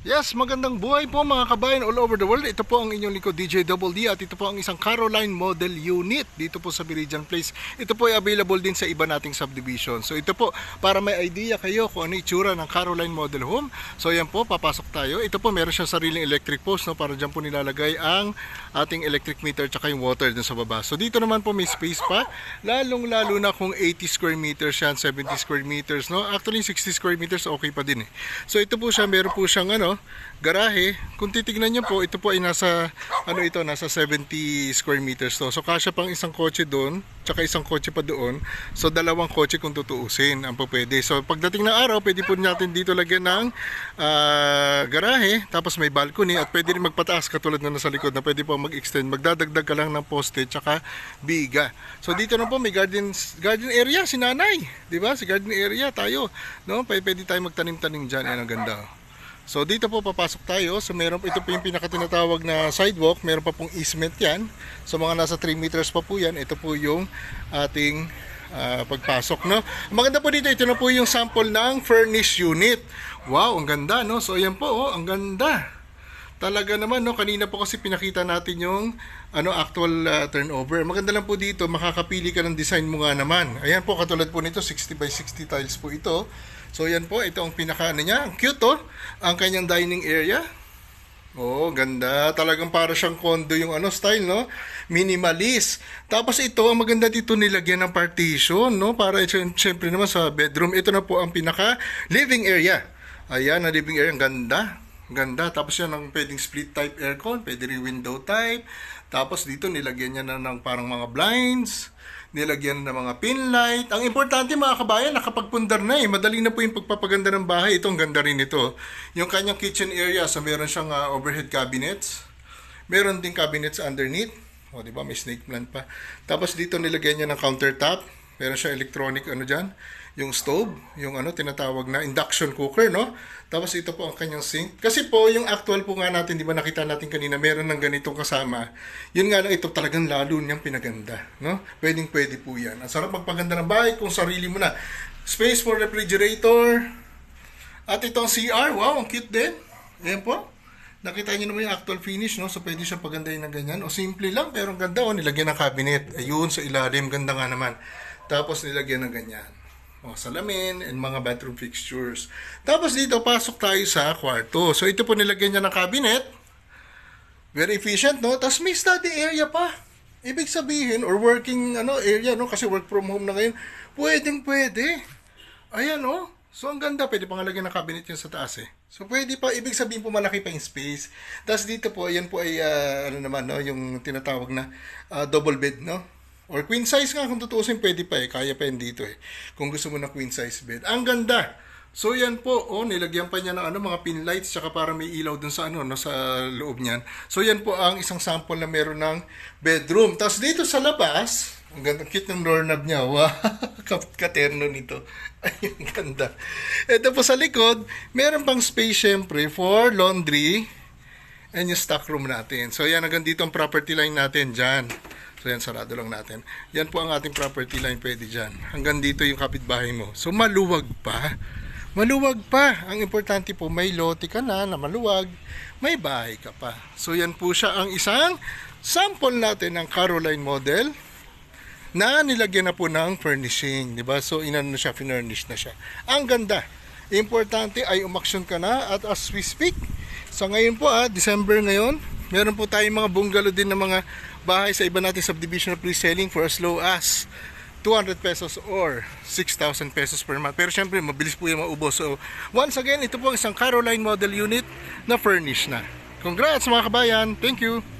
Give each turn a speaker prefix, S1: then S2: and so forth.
S1: Yes, magandang buhay po mga kabayan all over the world. Ito po ang inyong lingkod DJ Double D at ito po ang isang Caroline Model Unit dito po sa Meridian Place. Ito po ay available din sa iba nating subdivision. So ito po, para may idea kayo kung ano itsura ng Caroline Model Home. So yan po, papasok tayo. Ito po, meron siyang sariling electric post, no, para dyan po nilalagay ang ating electric meter tsaka yung water dun sa baba. So dito naman po may space pa, lalong lalo na kung 80 square meters yan, 70 square meters, no? Actually 60 square meters okay pa din eh. So ito po siya, meron po siyang garahe. Kung titignan niyo po, ito po ay nasa nasa 70 square meters to. So kasya pang isang kotse doon, tsaka isang kotse pa doon. So dalawang kotse kung tutuusin ang po pwede. So pagdating ng araw, pwede po natin dito lagyan ng garahe, tapos may balcony at pwede rin magpataas katulad na nasa likod na pwede po mag-extend. Magdadagdag ka lang ng poste tsaka biga. So dito na po may garden area si nanay, 'di ba? Si garden area tayo, no? Pwede tayo magtanim-tanim diyan, ang ganda. So dito po papasok tayo. So ito po yung pinakatinatawag na sidewalk. Meron pa pong easement yan. So mga nasa 3 meters pa po yan. Ito po yung ating pagpasok, no? Maganda po dito, ito na po yung sample ng furnished unit. Wow, ang ganda, no? So ayan po, ang ganda. Talaga naman, no? Kanina po kasi pinakita natin yung actual turnover. Maganda lang po dito, makakapili ka ng design mo nga naman. Ayan po, katulad po nito, 60 by 60 tiles po ito. So yan po, ito ang pinaka niya. Ang cute, oh. Ang kanyang dining area. Oh, ganda. Talagang para siyang condo yung style, no? Minimalist. Tapos ito, ang maganda dito, nilagyan ng partition, no? Para syempre naman sa bedroom. Ito na po ang pinaka living area. Ayan, ang living area. Ang ganda. Ganda. Tapos yan ang pwedeng split type aircon. Pwede rin window type. Tapos dito, nilagyan niya na ng parang mga blinds. Nilagyan ng mga pin light. Ang importante mga kabayan, nakapagpundar na eh. Madali na po yung pagpapaganda ng bahay. Ito, ang ganda rin ito. Yung kanyang kitchen area, so meron siyang overhead cabinets. Meron din cabinets underneath. O, di ba? May snake plant pa. Tapos dito nilagyan niya ng countertop. Meron siyang electronic dyan. Yung stove, yung tinatawag na induction cooker, no? Tapos ito po ang kanyang sink. Kasi po, yung actual po nga natin, di ba nakita natin kanina, meron ng ganitong kasama. Yun nga lang, ito talagang lalo niyang pinaganda, no? Pwede po yan. Ang sarap magpaganda ng bahay kung sarili mo na. Space for refrigerator. At itong CR, wow, ang cute din. Ayan po. Nakita niyo naman yung actual finish, no? So pwede siya pagandahin ng ganyan. O simple lang, pero ang ganda. O, nilagyan ng cabinet. Ayun, sa ilalim, ganda nga naman. Tapos nilagyan ng ganyan. O, salamin and mga bathroom fixtures. Tapos dito, pasok tayo sa kwarto. So ito po nilagyan niya ng cabinet. Very efficient, no? Tapos may study area pa. Ibig sabihin, or working area, no? Kasi work from home na ngayon. Pwede. Ayan, oh. So ang ganda, pwede pang lagyan ng cabinet yun sa taas eh. So pwede pa, ibig sabihin po malaki pa yung space. Tapos dito po, ayan po ay, yung tinatawag na double bed, no? Or queen size nga, kung tutuusin, pwede pa eh. Kaya pa yun dito eh. Kung gusto mo na queen size bed. Ang ganda! So yan po, nilagyan pa niya ng mga pin lights, tsaka para may ilaw dun sa sa loob niyan. So yan po ang isang sample na meron ng bedroom. Tapos dito sa labas, ang ganda, cute ng doorknob niya. Wow! Katerno nito. Ay, ang ganda. Ito po sa likod, meron pang space syempre for laundry and yung stock room natin. So yan, hanggang dito ang property line natin dyan. So yan, sarado lang natin. Yan po ang ating property line, pwede dyan. Hanggang dito yung kapitbahay mo. So maluwag pa. Maluwag pa. Ang importante po, may lote ka na maluwag, may bahay ka pa. So yan po siya ang isang sample natin ng Caroline model na nilagyan na po ng furnishing, di ba? So furnished na siya. Ang ganda. Importante ay umaksyon ka na at as we speak, so ngayon po December ngayon, meron po tayong mga bungalow din na mga bahay sa iba natin subdivision na pre-selling for as low as 200 pesos or 6,000 pesos per month. Pero syempre, mabilis po yung maubos. So, once again, ito po ang isang Caroline model unit na furnished na. Congrats mga kabayan! Thank you!